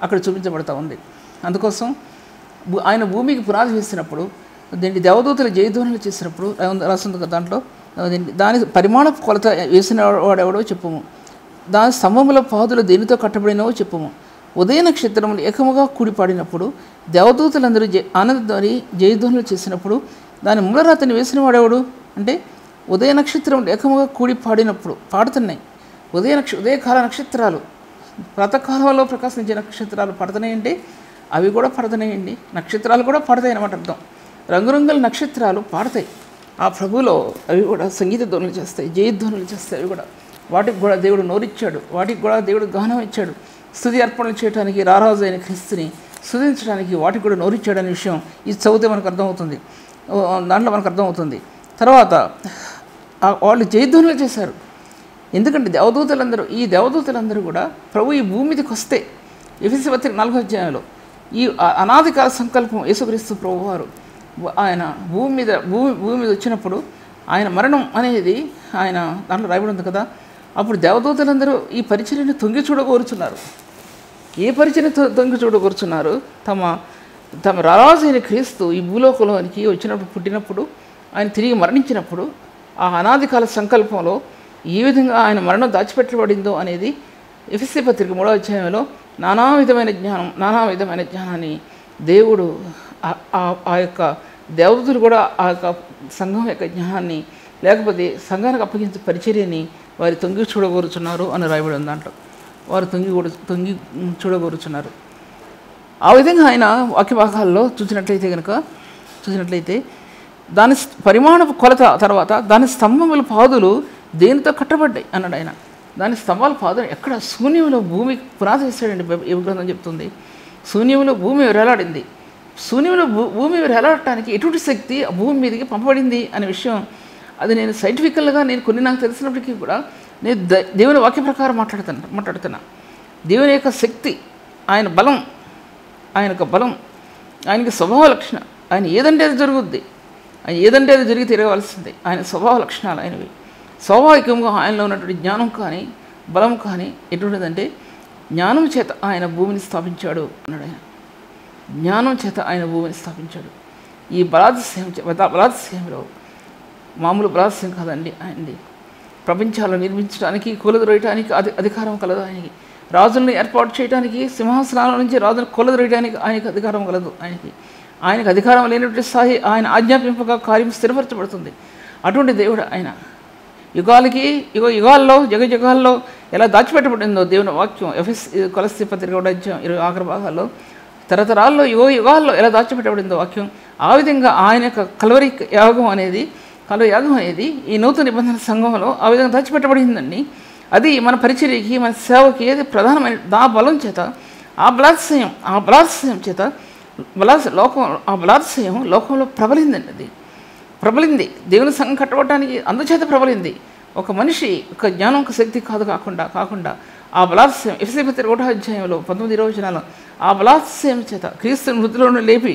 అక్కడ చూపించబడుతూ ఉంది. అందుకోసం ఆయన భూమికి పునాది వేసినప్పుడు దీన్ని దేవదూతలు జయధ్వనులు చేసినప్పుడు రాస్తుంది కదా, దాంట్లో దాని పరిమాణ కొలత వేసిన వాడెవడో చెప్పము, దాని స్తంభముల పాదులు దేనితో కట్టబడినవో చెప్పము. ఉదయ నక్షత్రములు ఏకముగా కూడిపాడినప్పుడు దేవదూతలందరూ ఆనందధ్వని జయధ్వనులు చేసినప్పుడు దాని మూలరాతిని వేసిన వాడెవడు అంటే ఉదయ నక్షత్రములు ఏకముగా కూడి పాడినప్పుడు పాడుతున్నాయి. ఉదయకాల నక్షత్రాలు ప్రాతకాలంలో ప్రకాశించే నక్షత్రాలు పడుతున్నాయండి. అవి కూడా పడుతున్నాయండి. నక్షత్రాలు కూడా పడతాయి అన్నమాట అర్థం. రంగురంగుల నక్షత్రాలు పాడతాయి ఆ ప్రభులో. అవి కూడా సంగీత ధ్వనులు చేస్తాయి, జయధ్వనులు చేస్తాయి. అవి కూడా వాటికి కూడా దేవుడు నోరిచ్చాడు, వాటికి కూడా దేవుడు గానం ఇచ్చాడు. స్తుతి అర్పణలు చేయడానికి రారాజు అయిన క్రీస్తుని స్తుతించడానికి వాటికి కూడా నోరిచ్చాడనే విషయం ఇది చదివితే మనకు అర్థమవుతుంది. దాంట్లో మనకు అర్థమవుతుంది. తర్వాత వాళ్ళు జయధ్వనులు చేశారు. ఎందుకంటే దేవదూతలందరూ కూడా ప్రభు ఈ భూమి మీదకి వస్తే ఎఫెసీ పత్రిక 4వ అధ్యాయంలో ఈ అనాదికాల సంకల్పం యేసుక్రీస్తు ప్రభువారు ఆయన భూమి మీద వచ్చినప్పుడు ఆయన మరణం అనేది ఆయన దాంట్లో రాయబడి ఉంది కదా. అప్పుడు దేవదూతలందరూ ఈ పరిచర్యను తొంగి చూడగోరుచున్నారు. ఏ పరిచర్య తొంగి చూడగోరుచున్నారు? తమ రారాజైన క్రీస్తు ఈ భూలోకంలోనికి వచ్చినప్పుడు, పుట్టినప్పుడు, ఆయన తిరిగి మరణించినప్పుడు ఆ అనాదికాల సంకల్పంలో ఏ విధంగా ఆయన మరణం దాచిపెట్టబడిందో అనేది ఎఫెసీ పత్రిక 3వ అధ్యాయంలో నానా విధమైన జ్ఞానాన్ని దేవుడు ఆ యొక్క దేవదూతలు కూడా ఆ యొక్క సంఘం యొక్క జ్ఞానాన్ని లేకపోతే సంఘానికి అప్పగించే పరిచర్యని వారి తొంగి చూడగోరుచున్నారు అని రాయబడి ఉంది. దాంట్లో వారు తొంగి చూడగోరుచున్నారు. ఆ విధంగా ఆయన వాక్య భాగాల్లో చూసినట్లయితే దాని పరిమాణ కొలత తర్వాత దాని స్తంభముల పాదులు దేనితో కట్టబడ్డాయి అన్నాడు ఆయన. దాని స్తంభాల పాదులు ఎక్కడ? శూన్యంలో భూమి పునాది వేసాడండి. ఏ గ్రంథం చెప్తుంది? శూన్యంలో భూమి వేలాడింది. శూన్యంలో భూమి వేలాడటానికి ఎటువంటి శక్తి ఆ భూమి మీదకి పంపబడింది అనే విషయం అది నేను సైంటిఫికల్గా కొన్ని నాకు తెలిసినప్పటికీ కూడా నేను దేవుని వాక్య ప్రకారం మాట్లాడుతున్నా. దేవుని యొక్క శక్తి, ఆయన బలం, ఆయనకి స్వభావ లక్షణం. ఆయన ఏదంటే అది జరుగుద్ది, ఆయన ఏదంటే అది జరిగి తిరగవలసింది. ఆయన స్వభావ లక్షణాలు ఆయనవి. స్వాభావికంగా ఆయనలో ఉన్నటువంటి జ్ఞానం కానీ బలం కానీ ఎటువంటిదంటే జ్ఞానం చేత ఆయన భూమిని స్థాపించాడు అన్నాడు. ఆయన జ్ఞానం చేత ఆయన భూమిని స్థాపించాడు. ఈ బలాత్సయంలో మామూలు బలాత్సయం కాదండి ఆయనది. ప్రపంచాలను నిర్మించడానికి, కూలదొరయటానికి అధికారం కలదు ఆయనకి. రాజులను ఏర్పాటు చేయడానికి, సింహాసనాల నుంచి రాజులను కూలదొరయడానికి ఆయనకి అధికారం కలదు. ఆయనకి అధికారం లేనటువంటి స్థాయి ఆయన ఆజ్ఞాపింపగా కార్యం స్థిరపరచబడుతుంది. అటువంటి దేవుడు ఆయన. యుగాల్లో జగయుగాల్లో ఎలా దాచిపెట్టబడిందో దేవుని వాక్యం కొలస్సీ పత్రిక 1వ అధ్యాయం 20 ఆఖరి భాగాల్లో తరతరాల్లో యుగాల్లో ఎలా దాచిపెట్టబడిందో వాక్యం, ఆ విధంగా ఆయన యొక్క కల్వరి యాగం అనేది ఈ నూతన నిబంధన సంఘంలో ఆ విధంగా దాచిపెట్టబడిందండి. అది మన పరిచర్యకి, మన సేవకి ఏది ప్రధానమైన ఆ బలం చేత ఆ బలాత్సయం చేత లోకంలో ప్రబలిందండి. అది ప్రబలింది. దేవుని సంఘం కట్టబడటానికి అందుచేత ప్రబలింది. ఒక మనిషి ఒక జ్ఞానం, ఒక శక్తి కాకుండా ఆ బలాత్సయం ఎఫెసీ పత్రిక 1వ అధ్యాయంలో 19-20 వచనాలు ఆ బలాత్సయం చేత క్రీస్తుని మృతులను లేపి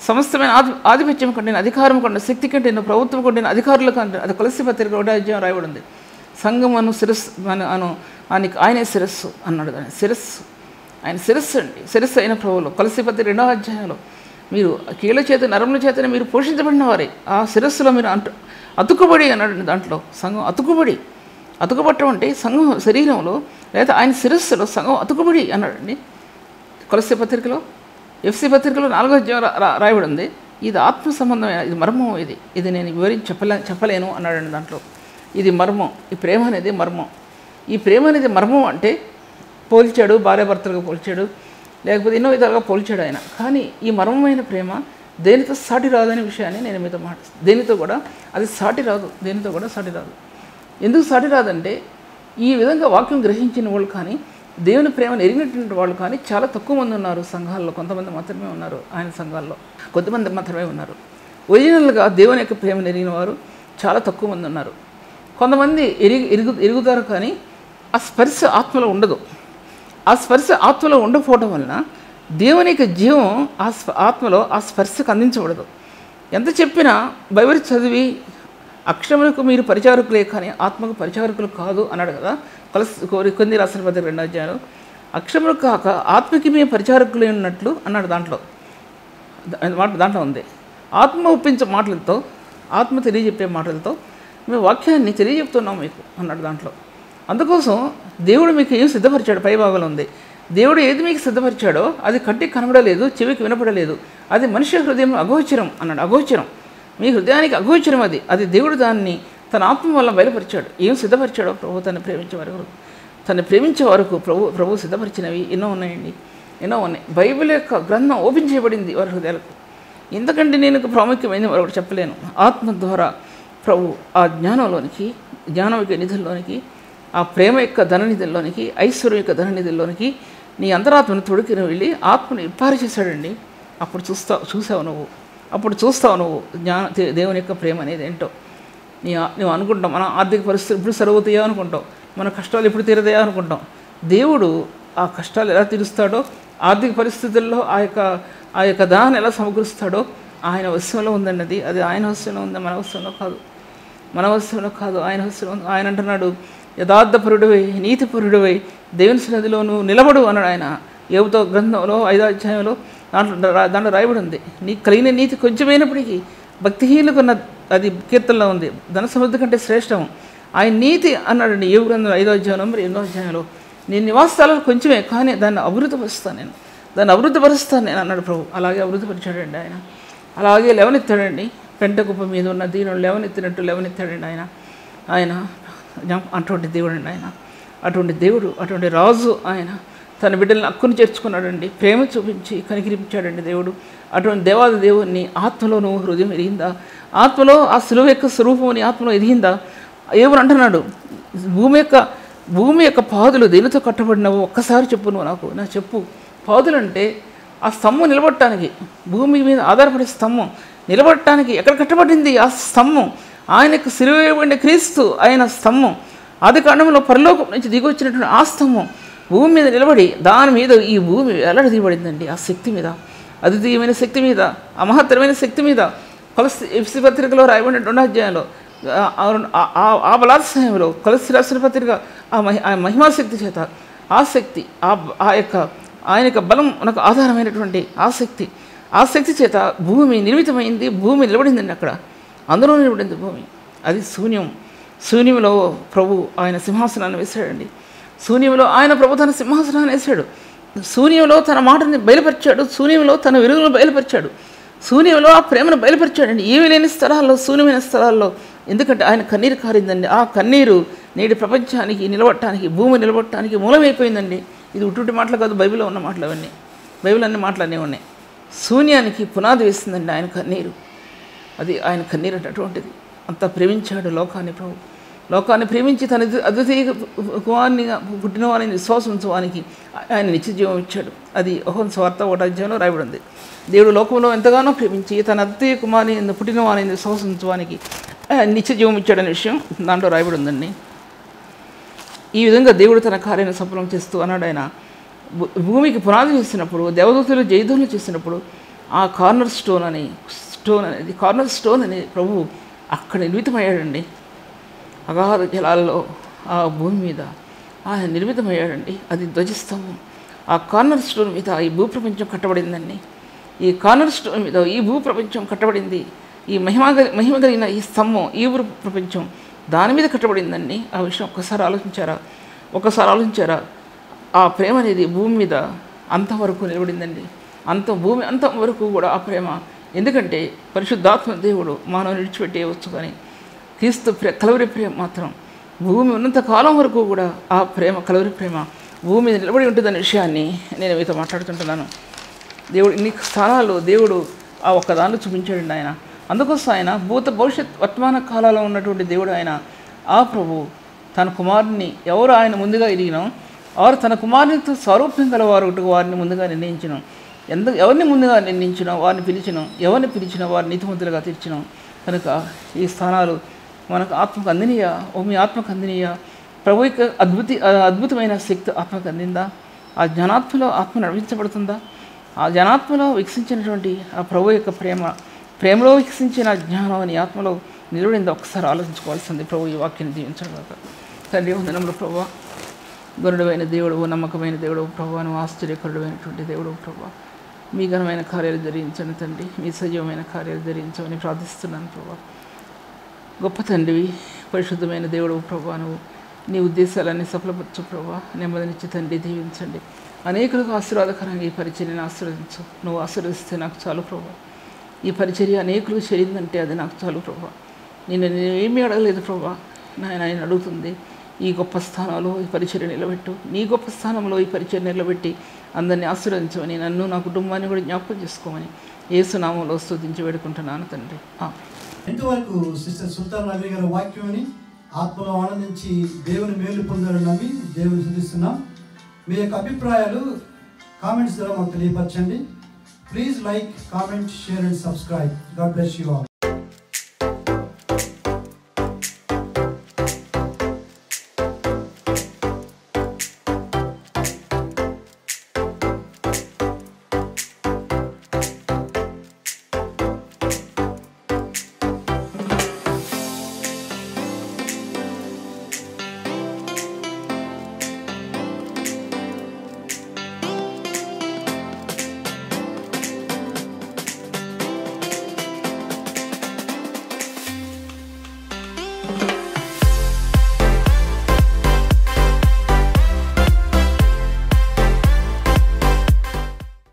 సమస్తమైన ఆధిపత్యం కంటే, అధికారం కంటే, శక్తి కంటే, ప్రభుత్వం కంటే, అధికారుల కంటే, అది కొలస్సీ పత్రిక 1వ అధ్యాయం రాయబడి ఉంది. సంఘం ఆయనే శిరస్సు అన్నాడు. దాన్ని ఆయన శిరస్సు అండి. శిరస్సు అయిన ప్రభువులో కొలస్సీ పత్రిక 2వ అధ్యాయంలో మీరు కీళ్ళ చేత నరముల చేతనే మీరు పోషించబడిన వారే. ఆ శిరస్సులో మీరు అతుకుబడి అన్నాడు. దాంట్లో సంఘం అతుకుబట్టం అంటే సంఘం శరీరంలో లేదా ఆయన శిరస్సులో సంఘం అతుకుబడి అన్నాడండి. కొలస్సీ పత్రికలో, ఎఫెసీ పత్రికలో 4వ అధ్యాయం రాయబడి ఉంది. ఇది ఆత్మ సంబంధమైన, ఇది మర్మం. ఇది నేను వివరించి చెప్పలేను అన్నాడండి. దాంట్లో ఇది మర్మం. ఈ ప్రేమ అనేది మర్మం. ఈ ప్రేమ అనేది మర్మం అంటే పోల్చాడు, భార్యాభర్తలుగా పోల్చాడు, లేకపోతే ఎన్నో విధాలుగా పోల్చాడు ఆయన. కానీ ఈ మర్మమైన ప్రేమ దేనితో సాటి రాదనే విషయాన్ని నేను మీతో దేనితో కూడా అది సాటి రాదు, దేనితో కూడా సాటి రాదు. ఎందుకు సాటి రాదంటే ఈ విధంగా వాక్యం గ్రహించిన వాళ్ళు కానీ దేవుని ప్రేమను ఎరిగినటువంటి వాళ్ళు కానీ చాలా తక్కువ మంది ఉన్నారు సంఘాల్లో. కొంతమంది మాత్రమే ఉన్నారు ఆయన సంఘాల్లో, కొద్దిమంది మాత్రమే ఉన్నారు. ఒరిజినల్గా దేవుని యొక్క ప్రేమను ఎరిగిన వారు చాలా తక్కువ మంది ఉన్నారు. కొంతమంది ఎరుగుతారు కానీ ఆ స్పర్శ ఆత్మలో ఉండదు. ఆ స్పర్శ ఆత్మలో ఉండకపోవడం వలన దేవుని యొక్క జీవం ఆత్మలో ఆ స్పర్శకు అందించబడదు. ఎంత చెప్పినా బైబిల్ చదివి అక్షరములకు మీరు పరిచారకులే కానీ ఆత్మకు పరిచారకులు కాదు అన్నాడు కదా కొన్ని రాసిన పత్రిక 2వ అధ్యాయంలో. అక్షరములు కాక ఆత్మకి మేము పరిచారకులే ఉన్నట్లు అన్నాడు. దాంట్లో ఉంది ఆత్మ ఒప్పించే మాటలతో, ఆత్మ తెలియజెప్పే మాటలతో మేము వాక్యాన్ని తెలియజెప్తున్నాం మీకు అన్నాడు దాంట్లో. అందుకోసం దేవుడు మీకు ఏం సిద్ధపరిచాడు పైభాగంలో ఉంది. దేవుడు ఏది మీకు సిద్ధపరిచాడో అది కంటికి కనబడలేదు, చెవికి వినపడలేదు, అది మనిషి హృదయం అగోచరం అన్నాడు. అగోచరం, మీ హృదయానికి అగోచరం అది దేవుడు దాన్ని తన ఆత్మ వల్ల బయలుపరిచాడు. ఏం సిద్ధపరిచాడో ప్రభు తను ప్రేమించే వరకు ప్రభు సిద్ధపరిచినవి ఎన్నో ఉన్నాయండి, ఎన్నో ఉన్నాయి. బైబిల్ యొక్క గ్రంథం ఓపెన్ చేయబడింది వారి హృదయాలకు. ఇంతకంటే నేను ప్రాముఖ్యమైనది మరొకటి చెప్పలేను. ఆత్మ ద్వారా ప్రభు ఆ జ్ఞానంలోనికి, జ్ఞానం యొక్క నిధుల్లోనికి, ఆ ప్రేమ యొక్క ధననిధుల్లోనికి, ఐశ్వర్యం యొక్క ధననిధుల్లోనికి నీ అంతరాత్మను తొడికిన వెళ్ళి ఆత్మను ఇప్పారి చేశాడండి. అప్పుడు చూసావు నువ్వు దేవుని యొక్క ప్రేమ అనేది ఏంటో. నువ్వు అనుకుంటావు మన ఆర్థిక పరిస్థితులు ఎప్పుడు సరిపోతాయో అనుకుంటావు, మన కష్టాలు ఎప్పుడు తీరతాయో అనుకుంటాం. దేవుడు ఆ కష్టాలు ఎలా తీరుస్తాడో, ఆర్థిక పరిస్థితుల్లో ఆ యొక్క దాన్ని ఎలా సమకూరుస్తాడో ఆయన వశంలో ఉందన్నది. అది ఆయన వశంలో ఉంది, మన వశంలో కాదు, ఆయన వశంలో ఉంది. ఆయన అంటున్నాడు యథార్థపరుడివై నీతిపరుడివై దేవుని సన్నిధిలోను నిలబడు అన్నాడు ఆయన. యోబు గ్రంథంలో 5వ అధ్యాయంలో దాంట్లో రాయబడి ఉంది. నీకు కలిగిన నీతి కొంచెమైనప్పటికీ భక్తిహీనుకున్న అది కీర్తనలో ఉంది, ధన సమృద్ధి కంటే శ్రేష్టం. ఆయన నీతి అన్నాడండి యోబు గ్రంథం 5వ అధ్యాయంలో 8వ అధ్యాయంలో. నేను నివాసాలలో కొంచెమే కానీ దాన్ని అభివృద్ధిపరుస్తాను నేను అన్నాడు ప్రభు. అలాగే అభివృద్ధిపరిచాడండి ఆయన. అలాగే లేవనెత్తాడండి, పెంట కుప్ప మీద ఉన్న దీనులు లేవనెత్తినట్టు లేవనెత్తాడండి ఆయన అటువంటి దేవుడు అండి ఆయన. అటువంటి దేవుడు, అటువంటి రాజు ఆయన. తన బిడ్డలను హక్కును చేర్చుకున్నాడండి, ప్రేమ చూపించి కనికరించాడండి దేవుడు. అటువంటి దేవాది దేవుడిని ఆత్మలో నువ్వు హృదయం ఎదిగిందా? ఆత్మలో ఆ సులువు యొక్క స్వరూపం నీ ఆత్మలో ఎదిగిందా? ఎవరు అంటున్నాడు భూమి యొక్క పాదులు దేనితో కట్టబడినవు ఒక్కసారి చెప్పు నువ్వు చెప్పు. పాదులు అంటే ఆ స్తంభం నిలబడటానికి, భూమి మీద ఆధారపడే స్తంభం నిలబడటానికి ఎక్కడ కట్టబడింది ఆ స్తంభం? ఆయనకు సిలువబడిన క్రీస్తు ఆయన స్తంభం. ఆది కాండంలో పరలోకం నుంచి దిగొచ్చినటువంటి ఆ స్తంభం భూమి మీద నిలబడి దాని మీద ఈ భూమి ఎలాగ దిగబడిందండి ఆ శక్తి మీద, అద్వితీయమైన శక్తి మీద, ఆ మహత్తరమైన శక్తి మీద. ఎఫ్సీ పత్రికలో రాయబడిన 2వ అధ్యాయంలో ఆ బలాత్సయంలో కొలస్సీ రాసిన పత్రిక ఆ మహిమాశక్తి చేత ఆ శక్తి ఆయన యొక్క బలం మనకు ఆధారమైనటువంటి ఆ శక్తి చేత భూమి నిర్మితమైంది, భూమి నిలబడిందండి. అక్కడ అందులో నిలబడింది భూమి. అది శూన్యంలో ప్రభు ఆయన సింహాసనాన్ని వేశాడండి. శూన్యంలో ఆయన ప్రభు తన సింహాసనాన్ని వేశాడు. శూన్యంలో తన మాటని బయలుపరిచాడు, శూన్యంలో తన విలువలను బయలుపరిచాడు, శూన్యంలో ఆ ప్రేమను బయలుపరిచాడండి. ఏమీ లేని స్థలాల్లో, శూన్యమైన స్థలాల్లో. ఎందుకంటే ఆయన కన్నీరు కారిందండి. ఆ కన్నీరు నేటి ప్రపంచానికి నిలబడటానికి, భూమి నిలబడటానికి మూలమైపోయిందండి. ఇది ఉట్టుటి మాటలు కాదు, బైబిల్లో ఉన్న మాటలు అవన్నీ. బైబిల్ అన్ని మాటలు అన్నీ ఉన్నాయి. శూన్యానికి పునాది వేస్తుందండి ఆయన కన్నీరు. అది ఆయన కన్నీరు అటువంటిది. అంత ప్రేమించాడు లోకాన్ని ప్రభు. లోకాన్ని ప్రేమించి తన అద్వితీయ కుమారునిగా పుట్టిన వారిని విశ్వాసించడానికి ఆయన నిత్యజీవం ఇచ్చాడు. అది యోహాను సువార్త 1వ అధ్యాయంలో రాయబడి ఉంది. దేవుడు లోకంలో ఎంతగానో ప్రేమించి తన అద్వితీయ కుమారుని పుట్టిన వారిని విశ్వాసించడానికి నిత్యజీవం ఇచ్చాడనే విషయం దాంట్లో రాయబడి ఉందండి. ఈ విధంగా దేవుడు తన కార్యాన్ని సఫలం చేస్తూ అన్నాడు. ఆయన భూమికి పునాది వేసినప్పుడు, దేవదూతలు జయధ్వనులు చేసినప్పుడు ఆ కార్నర్ స్టోన్ అనేది ప్రభు అక్కడ నిర్మితమయ్యాడండి. అగాధ జలాల్లో ఆ భూమి మీద ఆయన నిర్మితమయ్యాడండి. అది ధ్వజస్తంభం. ఆ కార్నర్ స్టోన్ మీద ఈ భూప్రపంచం కట్టబడిందండి. ఈ కార్నర్ స్టోన్ మీద ఈ భూప్రపంచం కట్టబడింది. ఈ మహిమ కలిగిన ఈ స్తంభం, ఈ ప్రపంచం దాని మీద కట్టబడిందండి. ఆ విషయం ఒకసారి ఆలోచించారా? ఆ ప్రేమ అనేది భూమి మీద అంతవరకు నిలబడిందండి. భూమి అంతం వరకు కూడా ఆ ప్రేమ. ఎందుకంటే పరిశుద్ధాత్మ దేవుడు మానవుని విడిచిపెట్టేయవచ్చు, కానీ క్రీస్తు కలవరి ప్రేమ మాత్రం భూమి ఉన్నంత కాలం వరకు కూడా ఆ ప్రేమ, కలవరి ప్రేమ భూమి మీద నిలబడి ఉంటుందనే విషయాన్ని నేను మీతో మాట్లాడుతుంటున్నాను. దేవుడు ఇన్ని స్థానాలు దేవుడు ఆ ఒక్కదాన్ని చూపించాడండి ఆయన. అందుకోసం ఆయన భూత భవిష్యత్ వర్తమాన కాలాల్లో ఉన్నటువంటి దేవుడు ఆయన. ఆ ప్రభు తన కుమారుని ఎవరు ఆయన ముందుగా ఎరిగినో వారు తన కుమారునితో స్వరూప్యం గల వారిని ముందుగా నిర్ణయించిన. ఎవరిని ముందుగా నిర్ణయించినో వారిని పిలిచినాం, ఎవరిని పిలిచినా వారిని నీతిమంతులుగా తీర్చినాం. కనుక ఈ స్థానాలు మనకు ఆత్మకు అందినయా? మీ ఆత్మకు అందినయా? ప్రభు యొక్క అద్భుతమైన శక్తి ఆత్మకు అందిందా? ఆ జ్ఞానాత్మలో ఆత్మ నడిపించబడుతుందా? ఆ జ్ఞానాత్మలో వికసించినటువంటి ఆ ప్రభు యొక్క ప్రేమలో వికసించిన జ్ఞానం అని ఆత్మలో నిలబడిందో ఒకసారి ఆలోచించుకోవాల్సింది. ప్రభు ఈ వాక్యాన్ని దీవించడం. తండ్రి వందనములు ప్రభువా, గరుడమైన దేవుడు, నమ్మకమైన దేవుడు ప్రభువా, నువ్వు ఆశ్చర్యకరుడమైనటువంటి దేవుడు ప్రభువా, మీ ఘనమైన కార్యాలు జరిగించండి తండ్రి, మీ సజీవమైన కార్యాలు జరిగించమని ప్రార్థిస్తున్నాను ప్రభువా. గొప్ప తండ్రివి, పరిశుద్ధమైన దేవుడు ప్రభువా, నువ్వు నీ ఉద్దేశాలన్నీ సఫలపరచు ప్రభువా. నెమ్మదినిచ్చి తండ్రి దీవించండి. అనేకులకు ఆశీర్వాదకరంగా ఈ పరిచర్యను ఆశీర్వదించు. నువ్వు ఆశీర్వదిస్తే నాకు చాలు ప్రభువా. ఈ పరిచర్య అనేకులకు చేరిందంటే అది నాకు చాలు ప్రభువా. నేను ఏమీ అడగలేదు ప్రభువా. ఆయన అడుగుతుంది ఈ గొప్ప స్థానంలో ఈ పరిచర్య నిలబెట్టు, నీ గొప్ప స్థానంలో ఈ పరిచర్య నిలబెట్టి అందరినీ ఆశీర్వదించమని, నన్ను నా కుటుంబాన్ని కూడా జ్ఞాపకం చేసుకోమని యేసు నామములో స్తుతించి వేడుకుంటున్నాను తండ్రి. ఇంతవరకు సిస్టర్ సుల్తాన్ నవీన్ గారి వాక్యాన్ని ఆత్మలో ఆనందించి దేవుని మేలు పొందాలని నమ్మి దేవుని స్తుతిస్తున్నాం. మీ యొక్క అభిప్రాయాలు కామెంట్స్ ద్వారా మాకు తెలియపరచండి. Please like, comment, share and subscribe. God bless you all.